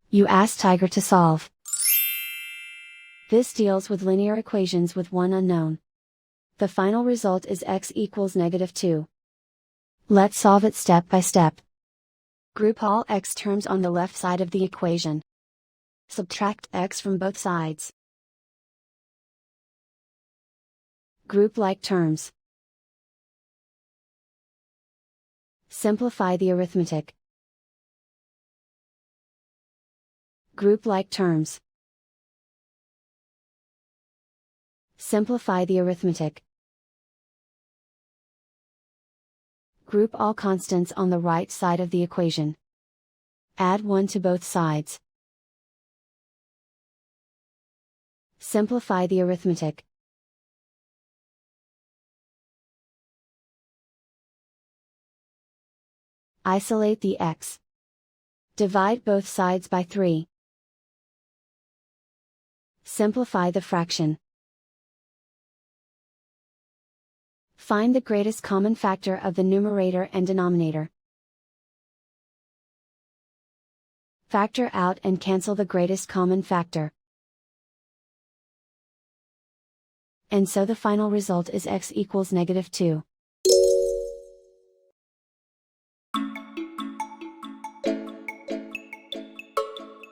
You ask Tiger to solve. This deals with linear equations with one unknown. The final result is x equals -2. Let's solve it step by step. Group all x terms on the left side of the equation. Subtract x from both sides. Group like terms. Simplify the arithmetic. Group like terms. Simplify the arithmetic. Group all constants on the right side of the equation. Add 1 to both sides. Simplify the arithmetic. Isolate the x. Divide both sides by 3. Simplify the fraction. Find the greatest common factor of the numerator and denominator. Factor out and cancel the greatest common factor. And so the final result is x equals -2.